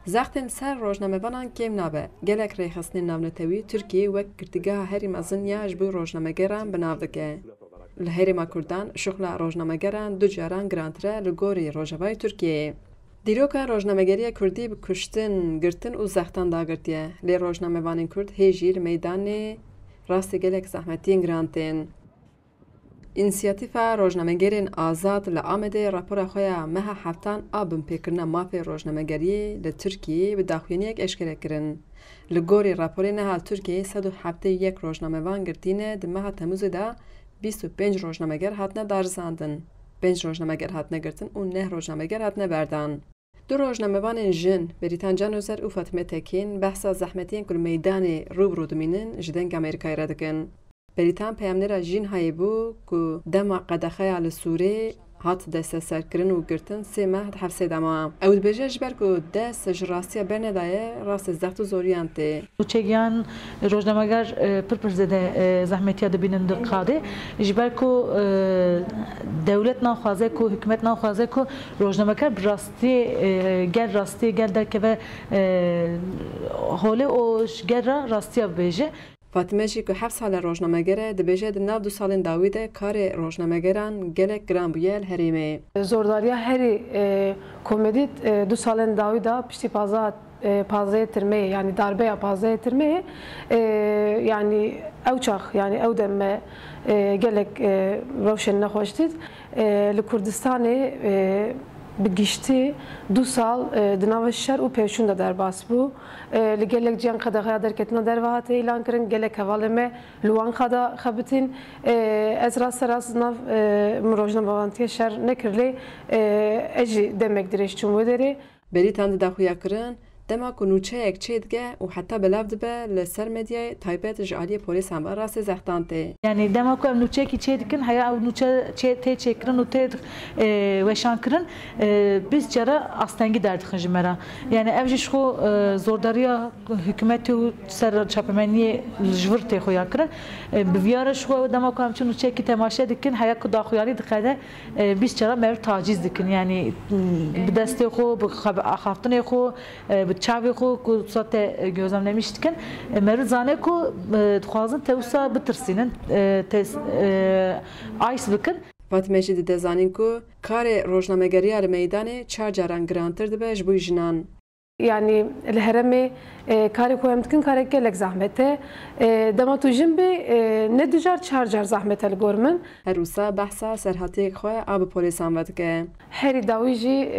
Zaxtên ser rojnamevanan kêm nabe. Gelek rêxistinên navnetewî Tirkiye wek girtîgeha herî mezin ya ji bo rojnamegeran bi nav dike. Li Herêma Kurdan şuxla rojnamegeran du caran girantir e li gorî Rojavayê Tirkiyeyê. Dîroka rojnamegeriya Kurdî bi kuştin, girtin û zextan dagirtiye. Lê rojnamevanên Kurd hê jî li meydanê rastî gelek zehmetiyên giran tên. İnisiyatîfa Rojnamegerên Azad li Amedê rapora xwe ya meha heftan a binpêkirina mafê rojnamegeriyê li Tirkiyeyê bi daxuyaniyek eşkere kirin. Li gorî raporê nehal Tirkiyeyê 171 rojnamevan girtîne di meha Temûzê de 25 rojnameger hatine darizandin. 5 rojnameger hatine girtin û 9 rojnameger hatine berdan. Du rojnamevanên jin Beritan Canözer û Fatime Tekin behsa zehmetiyên ku li meydanê rûbirû dimînin ji deng Amerîkayê re dikin. Beritan peyamnêra Jînhayê bû ku dema qedexeya li Sûriyê hat desteserkirin û girtin sê meh di hevsê dema. Ew dibêje ji ber ku dest ji rastiya bernedayê rastî zext û zoriyan tê. Çegiyan rojnameger pir zêde zehmetiya dibînin di qadê ji ber ku dewlet naxwaze ku hikûmet naxwaze ku rojnameger bi rastî gel derkeve holê û ji gel re rastiya bibêje. Fatime jî ku 7 sal e rojnameger e dibêje di nav 2 salên dawî de karê rojnamegeran gelek giran bûye li Herêmê. Zordariya herî komedî 2 salên dawî da piştî pazeyê tirmeyê yani darbeya pazeyê tirmeyê yani ew çax yani ew dem me gelek rewşên nexweş dît li Kurdistanê bi giştî 2 sal di nava şer û pêşûn de derbas bû. Li gelek ciyan qedexeya derketina derve hate îlan kirin, gelek hevalê me li wan xada xebitin. Ez rast nav rojnamevantiyê şer nekir lê ez jî demek dirêj çûm wê derê. Beritan di daxuya kirin dema ku nûçeyek çê dike û heta belav dibe li ser medyayê taybet ji aliyê polîsan ve rastî zextan tê. Yani dema ku em nûçeyekî çê dikin heya ew nûçe tê çêkirin û tê weşan kirin biz cara astengî derdixin ji me re. Yani ev jî ji xwe zordariya hikûmetê û ser çapemeniyê ji vir tê xwe ya kirin. Bi vîya re ji xwe dema ku em çi nûçeyekî temaşe dikin heya ku daxuyanî dixede biz cara me taciz dikin. Yani bi destê xwe bi axaftinê xwe çavê xwe ku te gözlemlemiş dikin me zane ku dixwazin te wisa bitirsînin ays bikin. Fatime jî dide zanîn ku karê rojnamegeriya li meydanê 4 caran girantir dibe ji bo jinan. Yani li Herêmê karê ku em dikin karek gelek zehmet e. Dema tu jin bê ne 2 car 4 car zehmet e li gor min. Her wisa behsa serhatiyek xwe a bi polîsan ve dike. Herî dawî jî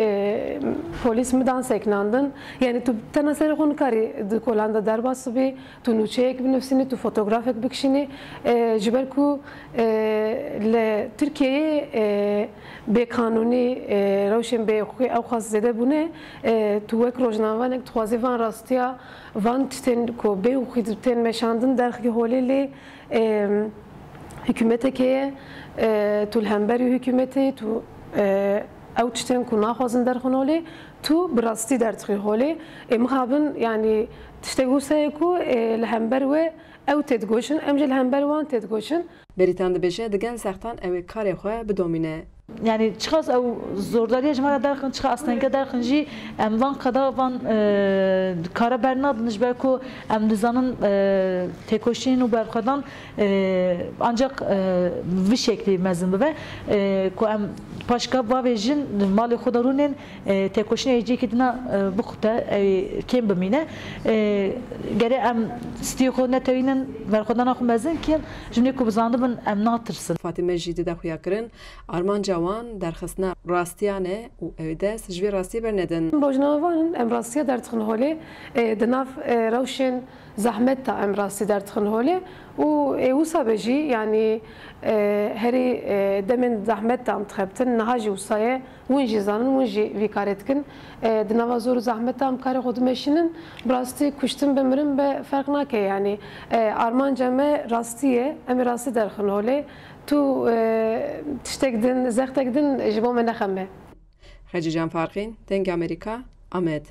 polîs midan seknandin. Yani tu tena serê xwe nikarî di kolan de derbas bî, tu nûçeyek binivîsînî, tu fotoğrafek bikişînî. Ji ber ku li Tirkiyeyê bêqanûnî rewşên bêxwe ew xas zêde bûne tu wek rojnamevanek dixwazî van rastiya van tiştên ku bêxwî tên meşandin derxî holê lê hikûmetekê ye tu li hemberî hikûmetê tu ew tiştên ku naxwazin derxin holê tu bi rastî derdixî holê mixabin yani tiştek wisa ku li hember we ew tê digoşin em jî li hember wan tê digoşin. Beritan dibêje digel zextan ew ê karê xwe bidomîne. Yani çıkas ev zordariya jmara derxin çıka astenge derxin jî em van qeda van kara bernadin ji ber ku em dizanın têkoşîn û berxwedan ancak vî şeklî mezin bibe ku em paşka bavê jin malê xwe de rûnên têkoşînê êciyekî dina bixute kêm bimîne gerê em stiyê xwe netewînin berxwedana xwe mezin kirin ji binê ku bizanibin em natirsin. Fatime jî dide xuya kirin armanca wan derxistina rastiyan e û ew dest ji vê rastiyê bernedin. Rojnamevanin em rastiya derdixin holê di nav rewşên zehmet da em rastî derdixin holê û wisa be jî yani herî demên zehmet da em dixebitin niha jî wisa ye wîn jî zanin wîn jî vî karê dikin di nava zor û zehmet da em karê xwe dimeşînin bi rastî kuştin bimirin be ferq nake yani armanca me rastî ye em ê rastî derxin holê tu tiştek din zextek din ji bo me nexeme. Xecî Canfarxîn, Deng Amerîka, Amed.